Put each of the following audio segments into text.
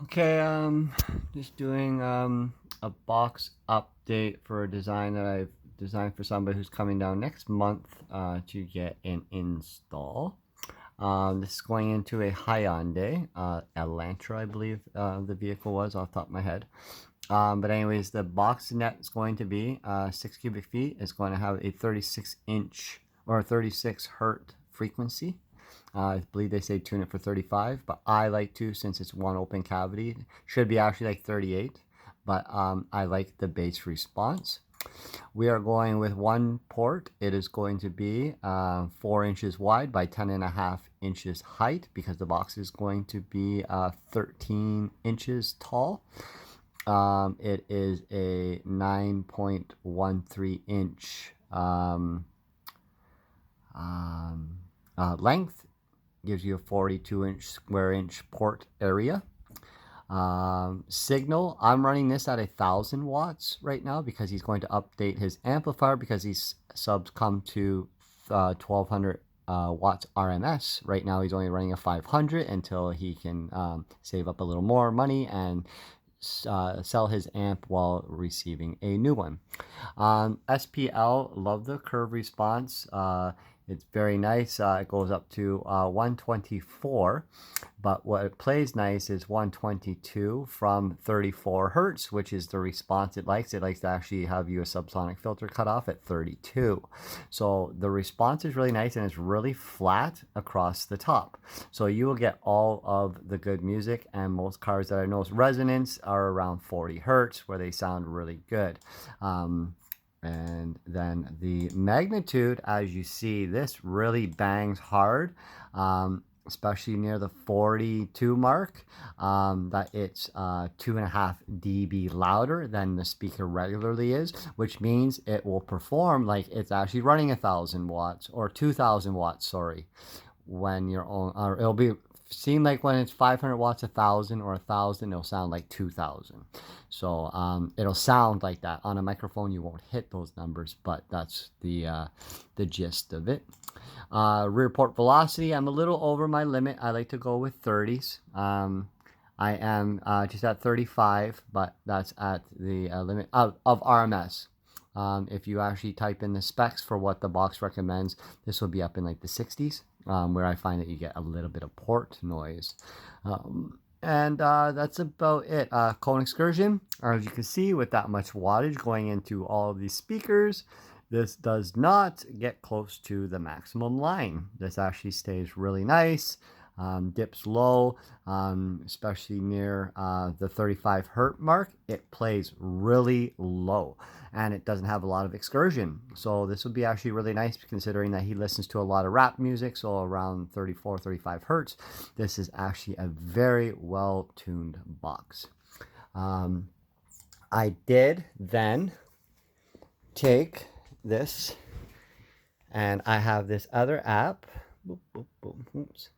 Okay, just doing a box update for a design that I've designed for somebody who's coming down next month to get an install. This is going into a Hyundai Elantra, I believe the vehicle was off the top of my head. But anyways, the box net is going to be 6 cubic feet. It's going to have a 36-inch or 36 hertz frequency. I believe they say tune it for 35, but I like to, since it's one open cavity, should be actually like 38, but I like the bass response. We are going with one port. It is going to be 4 inches wide by 10.5 inches height, because the box is going to be 13 inches tall. It is a 9.13 inch length. Gives you a 42-inch square inch port area. Signal, I'm running this at 1,000 watts right now because he's going to update his amplifier, because these subs come to 1200 watts RMS. Right now he's only running a 500 until he can save up a little more money and sell his amp while receiving a new one. SPL, love the curve response. It's very nice. It goes up to 124, but what it plays nice is 122 from 34 hertz, which is the response it likes. It likes to actually have you a subsonic filter cut off at 32. So the response is really nice, and it's really flat across the top. So you will get all of the good music, and most cars that I know resonance are around 40 hertz, where they sound really good. And then the magnitude, as you see, this really bangs hard, especially near the 42 mark, that it's 2.5 dB louder than the speaker regularly is, which means it will perform like it's actually running 1,000 watts or 2,000 watts, sorry, when you're on, or it'll be seem like when it's 500 watts, 1,000, or 1,000, it'll sound like 2,000. So it'll sound like that. On a microphone, you won't hit those numbers, but that's the gist of it. Rear port velocity, I'm a little over my limit. I like to go with 30s. I am just at 35, but that's at the limit of RMS. If you actually type in the specs for what the box recommends, this will be up in like the 60s, where I find that you get a little bit of port noise. And that's about it. Cone excursion, as you can see, with that much wattage going into all of these speakers, this does not get close to the maximum line. This actually stays really nice. Dips low, especially near the 35 hertz mark. It plays really low, and it doesn't have a lot of excursion. So this would be actually really nice, considering that he listens to a lot of rap music. So around 34, 35 hertz, this is actually a very well tuned box. I did then take this, and I have this other app. Boop, boop, boop. Oops.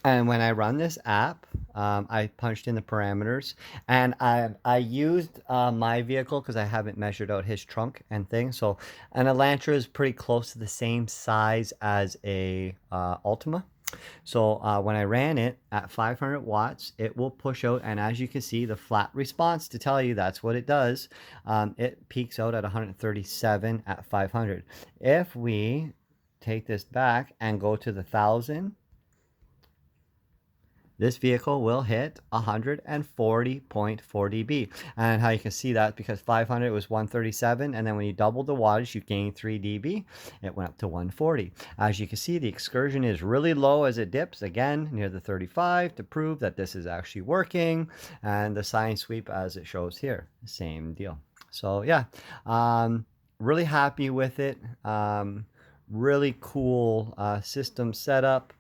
And when I run this app, I punched in the parameters, and I used my vehicle because I haven't measured out his trunk and things. So an Elantra is pretty close to the same size as a Altima. So when I ran it at 500 watts, it will push out, and as you can see, the flat response to tell you that's what it does. It peaks out at 137 at 500. If we take this back and go to the 1,000, this vehicle will hit 140.4 dB. And how you can see that, because 500 was 137, and then when you double the wattage, you gain 3 dB. It went up to 140. As you can see, the excursion is really low as it dips, again, near the 35, to prove that this is actually working. And the sine sweep, as it shows here, same deal. So yeah, really happy with it. Really cool system setup.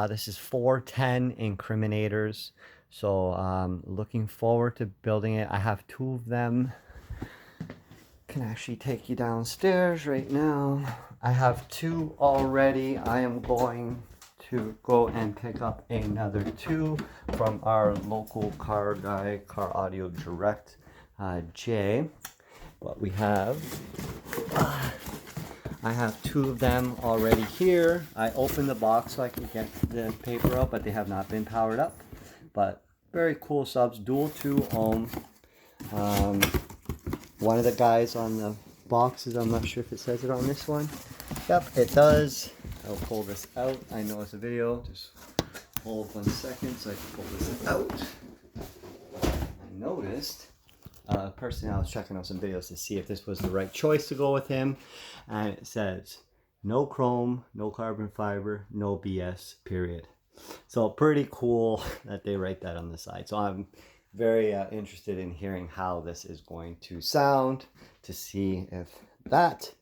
This is 410 incriminators. So looking forward to building it. I have 2 of them. Can actually take you downstairs right now. I have 2 already. I am going to go and pick up another 2 from our local car guy, Car Audio Direct, Jay. But we have I have 2 of them already here. I opened the box so I could get the paper out, but they have not been powered up. But very cool subs, dual 2 ohm. One of the guys on the boxes, I'm not sure if it says it on this one. Yep, it does. I'll pull this out. I know it's a video. Just hold 1 second so I can pull this out. I noticed, personally, I was checking out some videos to see if this was the right choice to go with him. And it says, no chrome, no carbon fiber, no BS, period. So pretty cool that they write that on the side. So I'm very interested in hearing how this is going to sound, to see if that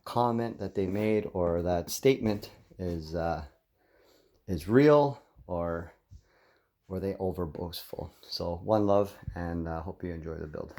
comment that they made or that statement is real, or were they over boastful. So one love, and hope you enjoy the build.